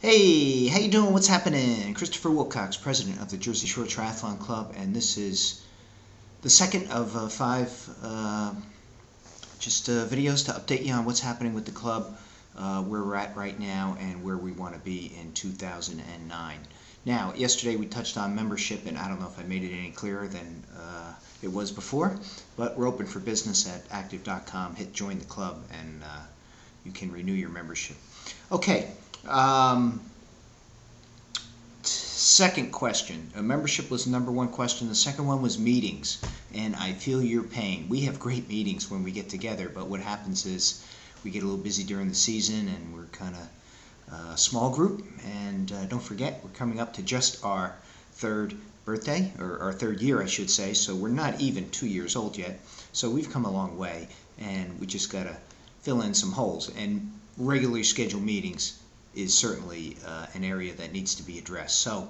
Hey, how you doing? What's happening? Christopher Wilcox, president of the Jersey Shore Triathlon Club, and this is the second of five videos to update you on what's happening with the club, where we're at right now, and where we want to be in 2009. Now, yesterday we touched on membership, and I don't know if I made it any clearer than it was before, but we're open for business at active.com. Hit join the club, and you can renew your membership. Okay. Second question. Membership was the number one question. The second one was meetings, and I feel your pain. We have great meetings when we get together, but what happens is we get a little busy during the season, and we're kind of a small group. And don't forget, we're coming up to just our third birthday, or our third year, I should say. So we're not even 2 years old yet. So we've come a long way, and we just got to fill in some holes. And regularly scheduled meetings is certainly an area that needs to be addressed. So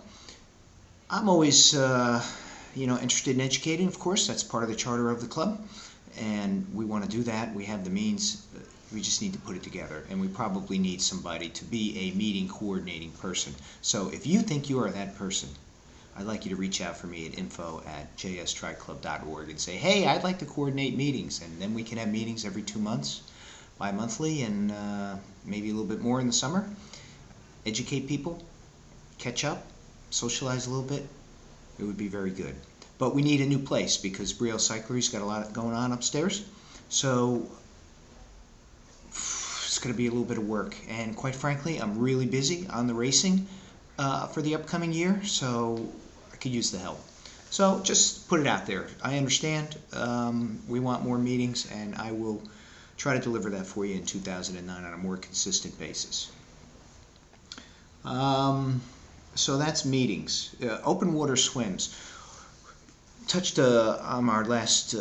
I'm always interested in educating, of course. That's part of the charter of the club, and we want to do that. We have the means. We just need to put it together, and we probably need somebody to be a meeting coordinating person. So if you think you are that person, I'd like you to reach out for me at info@jstriclub.org and say, hey, I'd like to coordinate meetings, and then we can have meetings every 2 months, bi-monthly, and maybe a little bit more in the summer. Educate people, catch up, socialize a little bit. It would be very good. But we need a new place because Brielle Cyclery's got a lot going on upstairs. So it's going to be a little bit of work. And quite frankly, I'm really busy on the racing for the upcoming year, so I could use the help. So just put it out there. I understand. We want more meetings, and I will try to deliver that for you in 2009 on a more consistent basis. So that's meetings. Open water swims. Touched on our last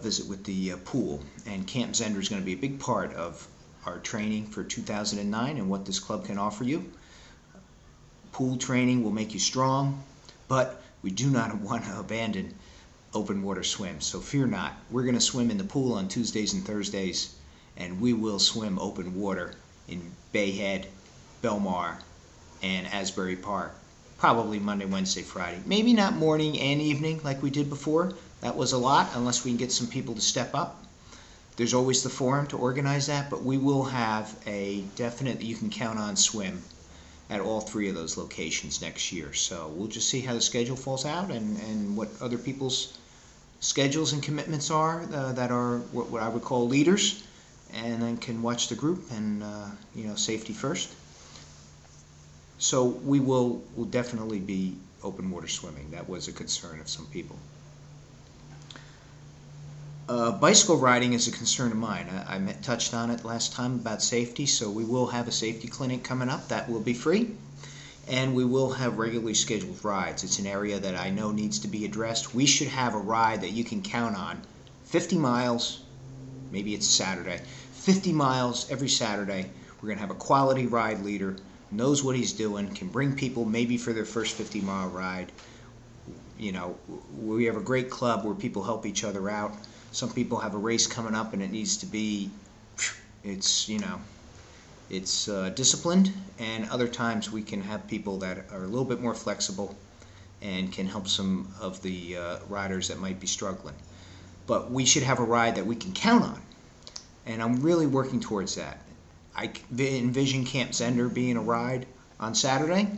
visit with the pool, and Camp Zender is going to be a big part of our training for 2009 and what this club can offer you. Pool training will make you strong, but we do not want to abandon open water swims, so fear not. We're going to swim in the pool on Tuesdays and Thursdays, and we will swim open water in Bay Head, Belmar, and Asbury Park, probably Monday, Wednesday, Friday. Maybe not morning and evening like we did before. That was a lot, unless we can get some people to step up. There's always the forum to organize that, but we will have a definite, you can count on swim at all three of those locations next year. So we'll just see how the schedule falls out, and what other people's schedules and commitments are that are what I would call leaders, and then can watch the group, and safety first. So we'll definitely be open water swimming. That was a concern of some people. Bicycle riding is a concern of mine. I touched on it last time about safety, so we will have a safety clinic coming up. That will be free, and we will have regularly scheduled rides. It's an area that I know needs to be addressed. We should have a ride that you can count on. 50 miles, maybe it's Saturday, 50 miles every Saturday. We're going to have a quality ride leader, knows what he's doing, can bring people maybe for their first 50-mile ride. We have a great club where people help each other out. Some people have a race coming up, and it needs to be, it's disciplined, and other times we can have people that are a little bit more flexible and can help some of the riders that might be struggling. But we should have a ride that we can count on, and I'm really working towards that. I envision Camp Zender being a ride on Saturday,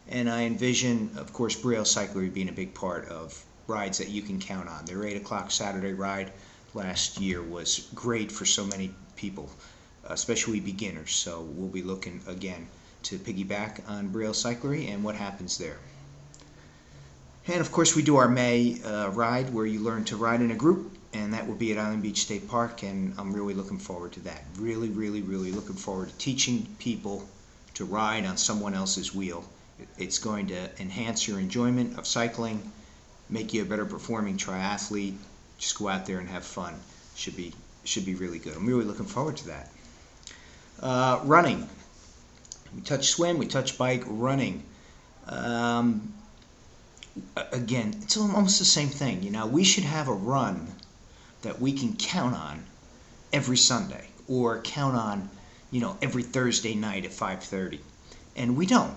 and I envision, of course, Brielle Cyclery being a big part of rides that you can count on. Their 8 o'clock Saturday ride last year was great for so many people, especially beginners. So we'll be looking again to piggyback on Brielle Cyclery and what happens there. And of course, we do our May ride where you learn to ride in a group, and that will be at Island Beach State Park, and I'm really looking forward to that. Really, really, really looking forward to teaching people to ride on someone else's wheel. It's going to enhance your enjoyment of cycling, make you a better performing triathlete. Just go out there and have fun. Should be really good. I'm really looking forward to that. Running. We touch swim, we touch bike. Running. Again, it's almost the same thing. We should have a run that we can count on every Sunday, or count on, every Thursday night at 5:30. and we don't.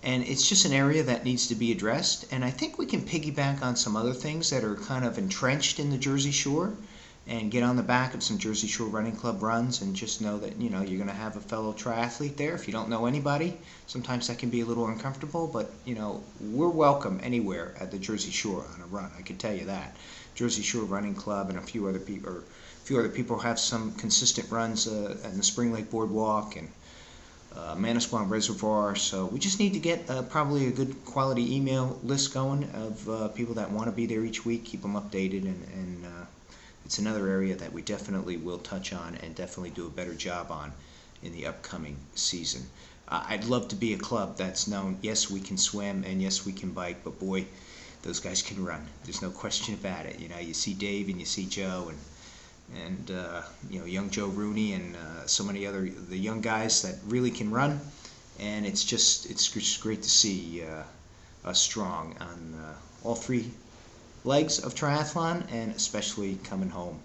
And it's just an area that needs to be addressed, and I think we can piggyback on some other things that are kind of entrenched in the Jersey Shore and get on the back of some Jersey Shore Running Club runs, and just know that, you know, you're going to have a fellow triathlete there. If you don't know anybody, sometimes that can be a little uncomfortable, but, you know, we're welcome anywhere at the Jersey Shore on a run, I can tell you that. Jersey Shore Running Club and a few other people have some consistent runs in the Spring Lake Boardwalk and Manasquan Reservoir. So we just need to get probably a good quality email list going of people that want to be there each week, keep them updated, and it's another area that we definitely will touch on and definitely do a better job on in the upcoming season. I'd love to be a club that's known, yes, we can swim and yes, we can bike, but boy, those guys can run. There's no question about it. You know, you see Dave and you see Joe and you know, young Joe Rooney and so many other the young guys that really can run, and it's just great to see us strong on all three legs of triathlon, and especially coming home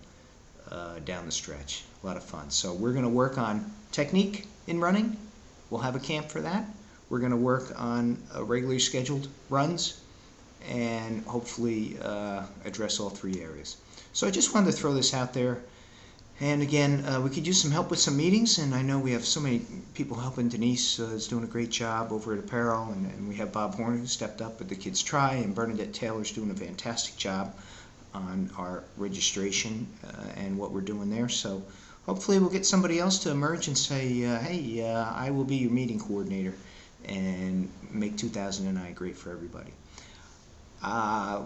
down the stretch. A lot of fun. So we're going to work on technique in running. We'll have a camp for that. We're going to work on regularly scheduled runs and hopefully address all three areas. So I just wanted to throw this out there. And again, we could use some help with some meetings, and I know we have so many people helping. Denise is doing a great job over at Apparel, and we have Bob Horner who stepped up with the Kids Try, and Bernadette Taylor's doing a fantastic job on our registration and what we're doing there. So hopefully we'll get somebody else to emerge and say, hey, I will be your meeting coordinator, and make 2009 great for everybody.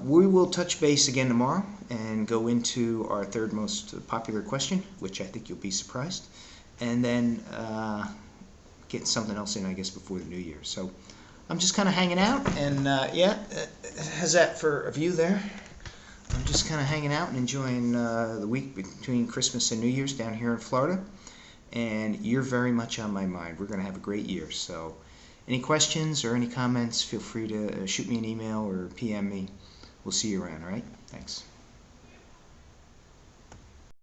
We will touch base again tomorrow and go into our third most popular question, which I think you'll be surprised, and then get something else in, I guess, before the new year. So I'm just kind of hanging out, and yeah, how's that for a view there? I'm just kind of hanging out and enjoying the week between Christmas and New Year's down here in Florida, and you're very much on my mind. We're going to have a great year, so any questions or any comments, feel free to shoot me an email or PM me. We'll see you around, all right? Thanks.